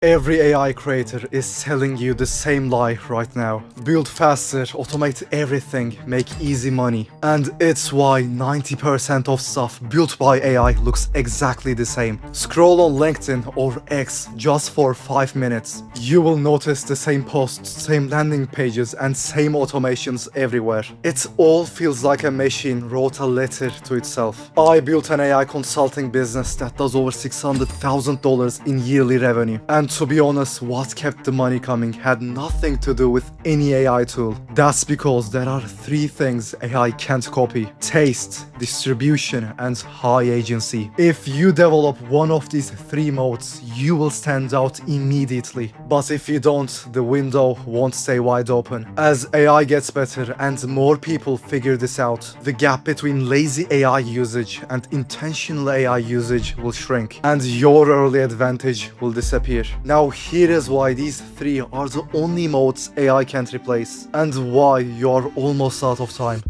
Every AI creator is selling you the same lie right now. Build faster, automate everything, make easy money. And it's why 90% of stuff built by AI looks exactly the same. Scroll on LinkedIn or X just for 5 minutes. You will notice the same posts, same landing pages, and same automations everywhere. It all feels like a machine wrote a letter to itself. I built an AI consulting business that does over $600,000 in yearly revenue. And to be honest, what kept the money coming had nothing to do with any AI tool. That's because there are 3 things AI can't copy: taste, distribution, and high agency. If you develop one of these 3 modes, you will stand out immediately. But if you don't, the window won't stay wide open. As AI gets better and more people figure this out, the gap between lazy AI usage and intentional AI usage will shrink, and your early advantage will disappear. Now here is why these 3 are the only modes AI can't replace, and why you are almost out of time.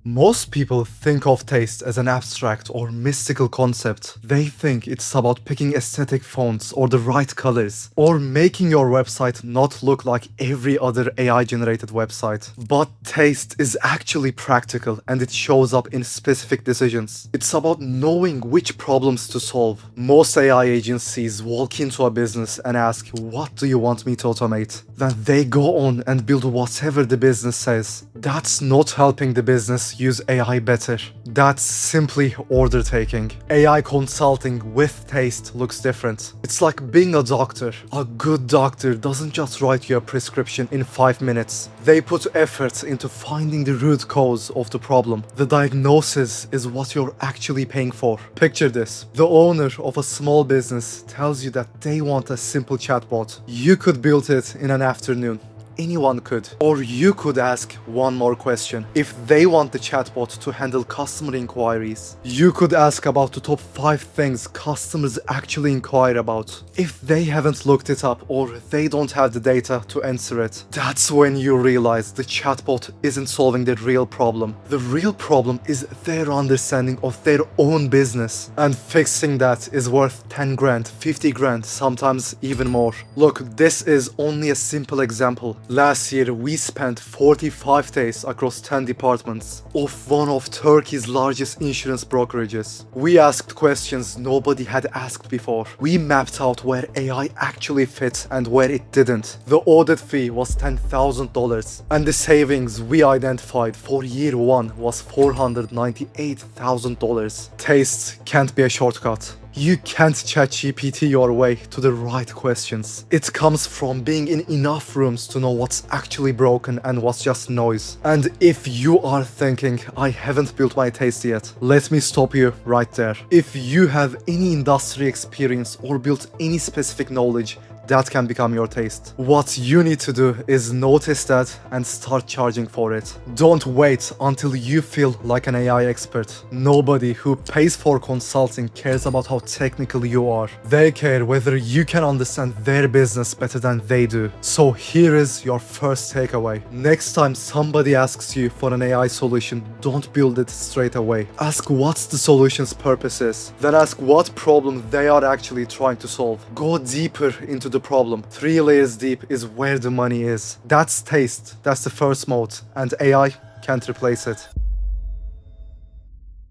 Most people think of taste as an abstract or mystical concept. They think it's about picking aesthetic fonts or the right colors, or making your website not look like every other AI-generated website. But taste is actually practical, and it shows up in specific decisions. It's about knowing which problems to solve. Most AI agencies walk into a business and ask, "What do you want me to automate?" Then they go on and build whatever the business says. That's not helping the business use AI better. That's simply order taking. AI consulting with taste looks different. It's like being a doctor. A good doctor doesn't just write you a prescription in 5 minutes. They put effort into finding the root cause of the problem. The diagnosis is what you're actually paying for. Picture this. The owner of a small business tells you that they want a simple chatbot. You could build it in an afternoon. Anyone could. Or you could ask one more question. If they want the chatbot to handle customer inquiries, you could ask about the top 5 things customers actually inquire about. If they haven't looked it up or they don't have the data to answer it, that's when you realize the chatbot isn't solving the real problem. The real problem is their understanding of their own business. And fixing that is worth 10 grand, 50 grand, sometimes even more. Look, this is only a simple example. Last year, we spent 45 days across 10 departments of one of Turkey's largest insurance brokerages. We asked questions nobody had asked before. We mapped out where AI actually fit and where it didn't. The audit fee was $10,000, and the savings we identified for year 1 was $498,000. Taste can't be a shortcut. You can't ChatGPT your way to the right questions. It comes from being in enough rooms to know what's actually broken and what's just noise. And if you are thinking, "I haven't built my taste yet," let me stop you right there. If you have any industry experience or built any specific knowledge, that can become your taste. What you need to do is notice that and start charging for it. Don't wait until you feel like an AI expert. Nobody who pays for consulting cares about how technical you are. They care whether you can understand their business better than they do. So here is your first takeaway. Next time somebody asks you for an AI solution, don't build it straight away. Ask what's the solution's purpose is. Then ask what problem they are actually trying to solve. Go deeper into the problem. 3 layers deep is where the money is. That's taste. That's the first mode, and AI can't replace it.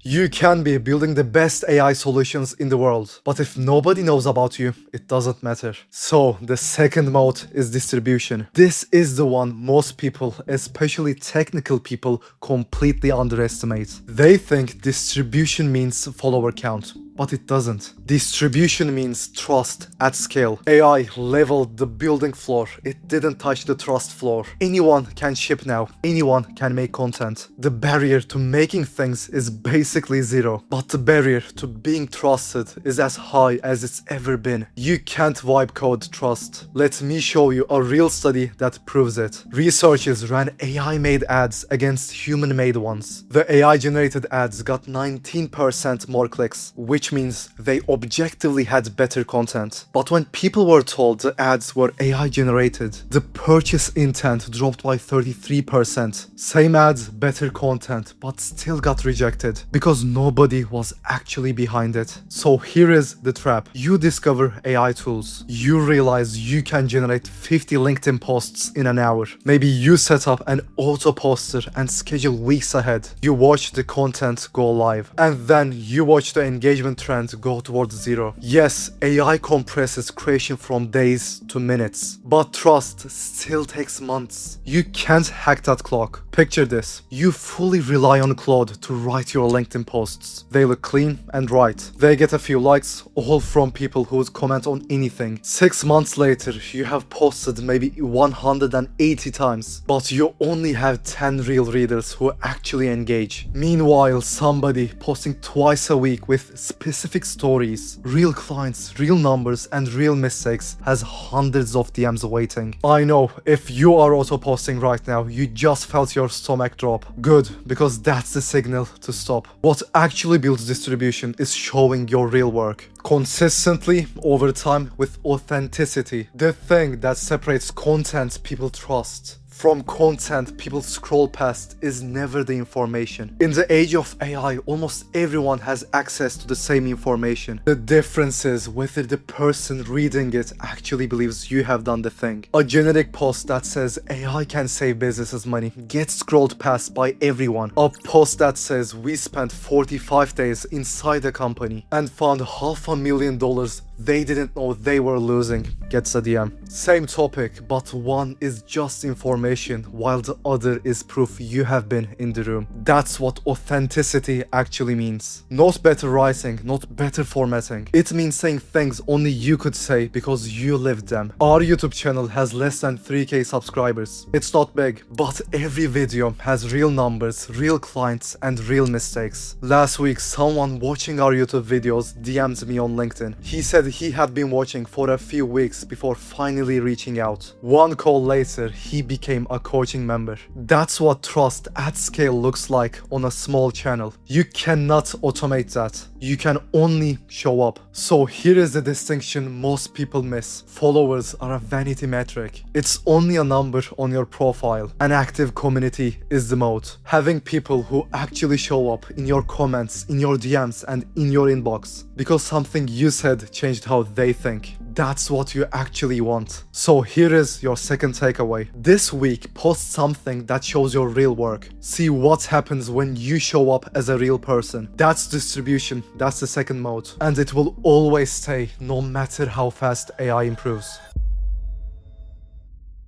You can be building the best AI solutions in the world, but if nobody knows about you, it doesn't matter. So the second mode is distribution. This is the one most people, especially technical people, completely underestimate. They think distribution means follower count, but it doesn't. Distribution means trust at scale. AI leveled the building floor. It didn't touch the trust floor. Anyone can ship now. Anyone can make content. The barrier to making things is basically zero, but the barrier to being trusted is as high as it's ever been. You can't vibe code trust. Let me show you a real study that proves it. Researchers ran AI-made ads against human-made ones. The AI-generated ads got 19% more clicks, which which means they objectively had better content. But when people were told the ads were AI generated, the purchase intent dropped by 33%. Same ads, better content, but still got rejected because nobody was actually behind it. So here is the trap. You discover AI tools. You realize you can generate 50 LinkedIn posts in an hour. Maybe you set up an auto poster and schedule weeks ahead. You watch the content go live, and then you watch the engagement trend go towards zero. Yes, AI compresses creation from days to minutes, but trust still takes months. You can't hack that clock. Picture this. You fully rely on Claude to write your LinkedIn posts. They look clean and right. They get a few likes, all from people who would comment on anything. 6 months later, you have posted maybe 180 times, but you only have 10 real readers who actually engage. Meanwhile, somebody posting twice a week with specific stories, real clients, real numbers, and real mistakes has hundreds of DMs waiting. I know, if you are auto posting right now, you just felt your stomach drop. Good, because that's the signal to stop. What actually builds distribution is showing your real work. Consistently, over time, with authenticity. The thing that separates content people trust from content people scroll past is never the information. In the age of AI, almost everyone has access to the same information. The difference is whether the person reading it actually believes you have done the thing. A generic post that says AI can save businesses money gets scrolled past by everyone. A post that says we spent 45 days inside a company and found $500,000 they didn't know they were losing gets a DM. Same topic, but one is just information while the other is proof you have been in the room. That's what authenticity actually means. Not better writing, not better formatting. It means saying things only you could say because you lived them. Our YouTube channel has less than 3k subscribers. It's not big, but every video has real numbers, real clients, and real mistakes. Last week, someone watching our YouTube videos DM'd me on LinkedIn. He said he had been watching for a few weeks before finally reaching out. One call later, he became a coaching member. That's what trust at scale looks like on a small channel. You cannot automate that. You can only show up. So here is the distinction most people miss. Followers are a vanity metric. It's only a number on your profile. An active community is the moat. Having people who actually show up in your comments, in your DMs, and in your inbox because something you said changed how they think. That's what you actually want. So here is your second takeaway. This week, post something that shows your real work. See what happens when you show up as a real person. That's distribution. That's the second mode. And it will always stay, no matter how fast AI improves.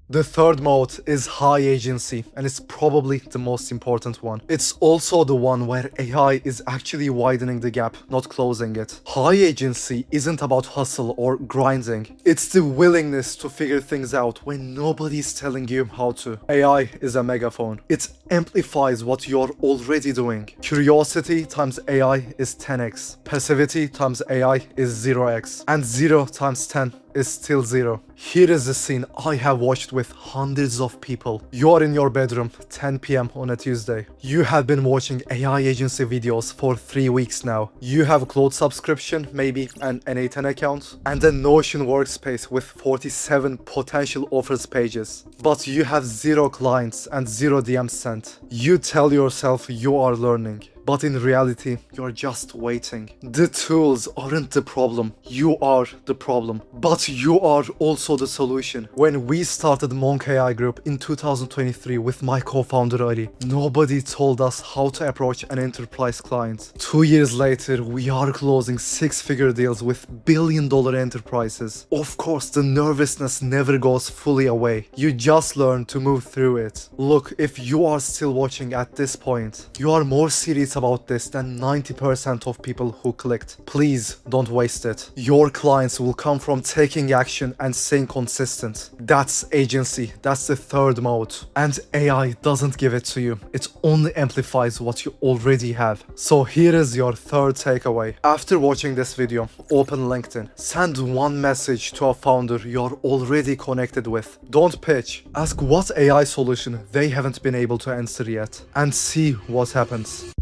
The third mode is high agency, and it's probably the most important one. It's also the one where AI is actually widening the gap, not closing it. High agency isn't about hustle or grinding. It's the willingness to figure things out when nobody's telling you how to. AI is a megaphone. It amplifies what you're already doing. Curiosity times AI is 10x. Passivity times AI is 0x. And 0 times 10 is still 0. Here is the scene I have watched with hundreds of people. You are in your bedroom, 10 p.m. on a Tuesday. You have been watching AI agency videos for 3 weeks now. You have a Claude subscription, maybe an N8N account, and a Notion workspace with 47 potential offers pages. But you have 0 clients and 0 DMs sent. You tell yourself you are learning. But in reality, you're just waiting. The tools aren't the problem. You are the problem. But you are also the solution. When we started Monk AI Group in 2023 with my co-founder Ali, nobody told us how to approach an enterprise client. 2 years later, we are closing 6-figure deals with billion-dollar enterprises. Of course, the nervousness never goes fully away. You just learn to move through it. Look, if you are still watching at this point, you are more serious about this than 90% of people who clicked. Please don't waste it. Your clients will come from taking action and staying consistent. That's agency. That's the third mode. And AI doesn't give it to you. It only amplifies what you already have. So here is your third takeaway. After watching this video, open LinkedIn. Send one message to a founder you're already connected with. Don't pitch. Ask what AI solution they haven't been able to answer yet and see what happens.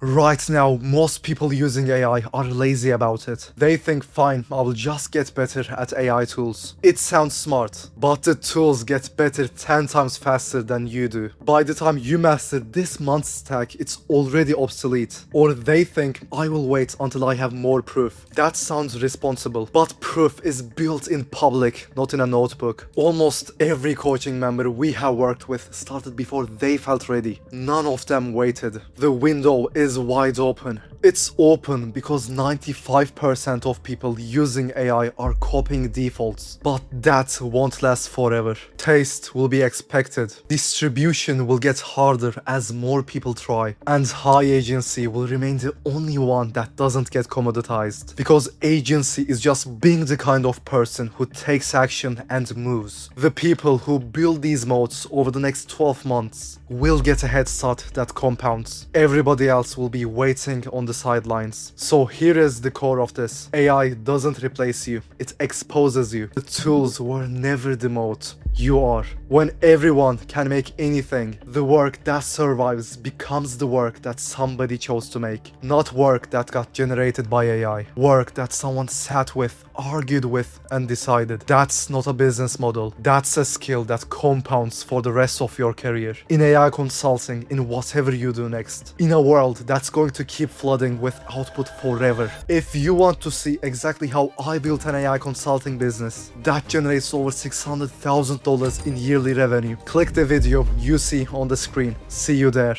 Right now, most people using AI are lazy about it. They think, fine, I will just get better at AI tools. It sounds smart, but the tools get better 10 times faster than you do. By the time you master this month's stack, it's already obsolete. Or they think, I will wait until I have more proof. That sounds responsible, but proof is built in public, not in a notebook. Almost every coaching member we have worked with started before they felt ready. None of them waited. The window is wide open. It's open because 95% of people using AI are copying defaults, but that won't last forever. Taste will be expected. Distribution will get harder as more people try, and high agency will remain the only one that doesn't get commoditized, because agency is just being the kind of person who takes action and moves. The people who build these moats over the next 12 months will get a head start that compounds. Everybody else will be waiting on the sidelines. So here is the core of this. AI doesn't replace you, it exposes you. The tools were never the moat. You are. When everyone can make anything, the work that survives becomes the work that somebody chose to make. Not work that got generated by AI. Work that someone sat with, argued with, and decided. That's not a business model. That's a skill that compounds for the rest of your career. In AI consulting, in whatever you do next. In a world that's going to keep flooding with output forever. If you want to see exactly how I built an AI consulting business that generates over $600,000 in yearly revenue, click the video you see on the screen. See you there.